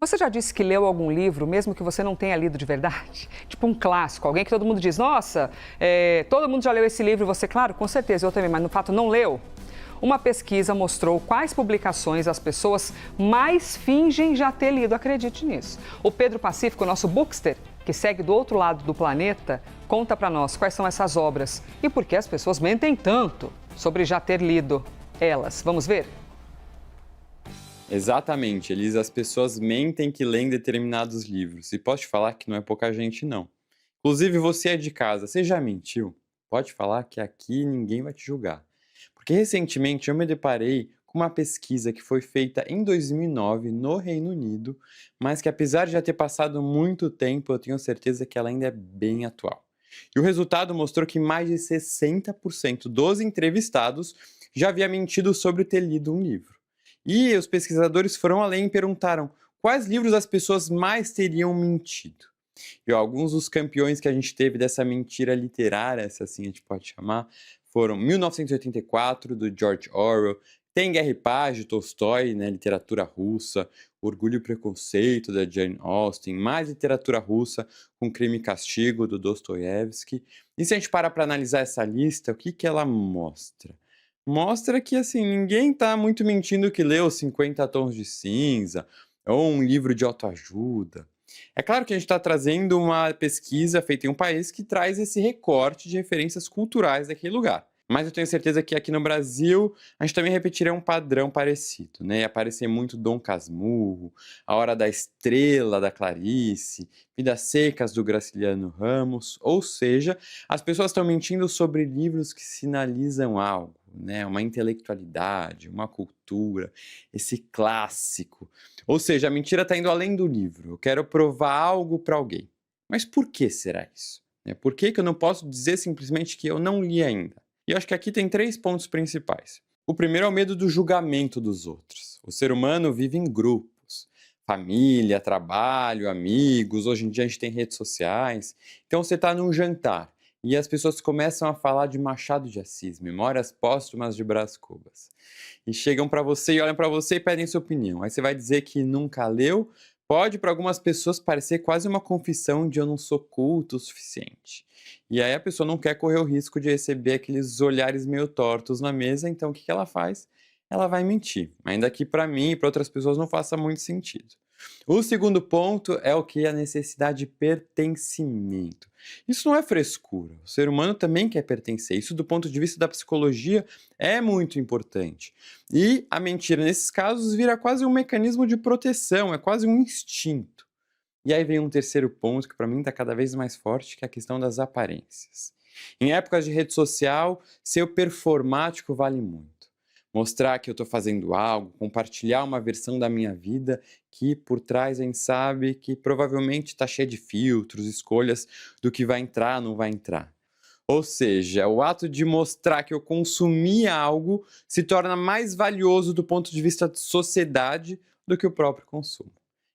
Você já disse que leu algum livro, mesmo que você não tenha lido de verdade? Tipo um clássico, alguém que todo mundo diz, nossa, todo mundo já leu esse livro, e você, claro, com certeza, eu também, mas no fato não leu? Uma pesquisa mostrou quais publicações as pessoas mais fingem já ter lido, acredite nisso. O Pedro Pacífico, nosso bookster, que segue do outro lado do planeta, conta pra nós quais são essas obras e por que as pessoas mentem tanto sobre já ter lido elas. Vamos ver? Exatamente, Elisa, as pessoas mentem que leem determinados livros. E posso te falar que não é pouca gente, não. Inclusive, você é de casa, você já mentiu? Pode falar que aqui ninguém vai te julgar. Porque recentemente eu me deparei com uma pesquisa que foi feita em 2009 no Reino Unido, mas que apesar de já ter passado muito tempo, eu tenho certeza que ela ainda é bem atual. E o resultado mostrou que mais de 60% dos entrevistados já havia mentido sobre ter lido um livro. E os pesquisadores foram além e perguntaram quais livros as pessoas mais teriam mentido. E ó, alguns dos campeões que a gente teve dessa mentira literária, se assim a gente pode chamar, foram 1984, do George Orwell, Tem Guerra e Paz, de Tolstói, né, literatura russa, Orgulho e Preconceito, da Jane Austen, mais literatura russa, com Crime e Castigo, do Dostoiévski. E se a gente parar para analisar essa lista, o que que ela mostra? Mostra que, assim, ninguém tá muito mentindo que leu 50 Tons de Cinza ou um livro de autoajuda. É claro que a gente está trazendo uma pesquisa feita em um país que traz esse recorte de referências culturais daquele lugar. Mas eu tenho certeza que aqui no Brasil a gente também repetiria um padrão parecido, né? Ia aparecer muito Dom Casmurro, A Hora da Estrela, da Clarice, Vidas Secas, do Graciliano Ramos. Ou seja, as pessoas estão mentindo sobre livros que sinalizam algo, né? Uma intelectualidade, uma cultura, esse clássico. Ou seja, a mentira está indo além do livro. Eu quero provar algo para alguém. Mas por que será isso? Por que eu não posso dizer simplesmente que eu não li ainda? E eu acho que aqui tem três pontos principais. O primeiro é o medo do julgamento dos outros. O ser humano vive em grupos. Família, trabalho, amigos. Hoje em dia a gente tem redes sociais. Então você está num jantar e as pessoas começam a falar de Machado de Assis, Memórias Póstumas de Brás Cubas. E chegam para você e olham para você e pedem sua opinião. Aí você vai dizer que nunca leu. Pode para algumas pessoas parecer quase uma confissão de eu não sou culto o suficiente. E aí a pessoa não quer correr o risco de receber aqueles olhares meio tortos na mesa, então o que que ela faz? Ela vai mentir. Ainda que para mim e para outras pessoas não faça muito sentido. O segundo ponto é o que? A necessidade de pertencimento. Isso não é frescura. O ser humano também quer pertencer. Isso, do ponto de vista da psicologia, é muito importante. E a mentira, nesses casos, vira quase um mecanismo de proteção, é quase um instinto. E aí vem um terceiro ponto que para mim está cada vez mais forte, que é a questão das aparências. Em épocas de rede social, ser performático vale muito. Mostrar que eu estou fazendo algo, compartilhar uma versão da minha vida que por trás a gente sabe que provavelmente está cheia de filtros, escolhas do que vai entrar, não vai entrar. Ou seja, o ato de mostrar que eu consumi algo se torna mais valioso do ponto de vista de sociedade do que o próprio consumo.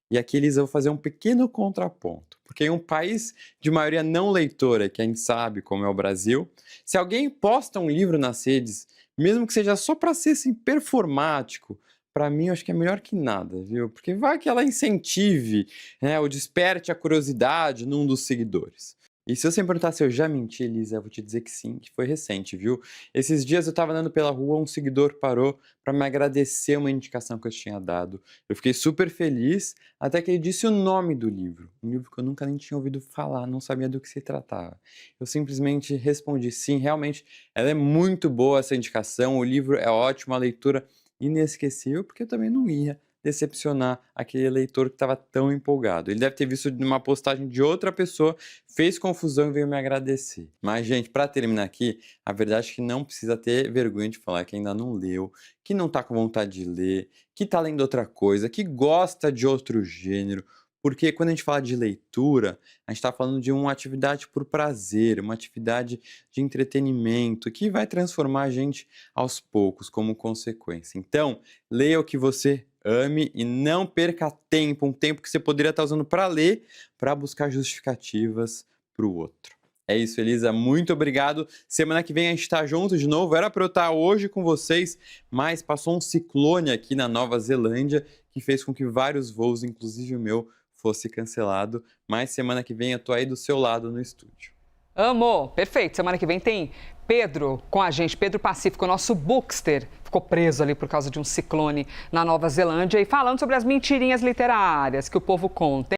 E aqui eles vão fazer um pequeno contraponto, porque em um país de maioria não leitora, que a gente sabe como é o Brasil, se alguém posta um livro nas redes, mesmo que seja só para ser assim, performático, para mim eu acho que é melhor que nada, viu? Porque vai que ela incentive, né, ou desperte a curiosidade num dos seguidores. E se você me perguntar se eu já menti, Elisa, eu vou te dizer que sim, que foi recente, viu? Esses dias eu estava andando pela rua, um seguidor parou para me agradecer uma indicação que eu tinha dado. Eu fiquei super feliz, até que ele disse o nome do livro, um livro que eu nunca nem tinha ouvido falar, não sabia do que se tratava. Eu simplesmente respondi sim, realmente, ela é muito boa essa indicação, o livro é ótimo, a leitura inesquecível, porque eu também não ia decepcionar aquele leitor que estava tão empolgado. Ele deve ter visto numa postagem de outra pessoa, fez confusão e veio me agradecer. Mas, gente, para terminar aqui, a verdade é que não precisa ter vergonha de falar que ainda não leu, que não está com vontade de ler, que está lendo outra coisa, que gosta de outro gênero. Porque quando a gente fala de leitura, a gente está falando de uma atividade por prazer, uma atividade de entretenimento, que vai transformar a gente aos poucos, como consequência. Então, leia o que você ame e não perca tempo, um tempo que você poderia estar usando para ler, para buscar justificativas para o outro. É isso, Elisa, muito obrigado. Semana que vem a gente está junto de novo. Era para eu estar hoje com vocês, mas passou um ciclone aqui na Nova Zelândia que fez com que vários voos, inclusive o meu, fosse cancelado. Mas semana que vem eu tô aí do seu lado no estúdio. Amor, perfeito. Semana que vem tem Pedro com a gente, Pedro Pacífico, nosso bookster. Ficou preso ali por causa de um ciclone na Nova Zelândia e falando sobre as mentirinhas literárias que o povo conta.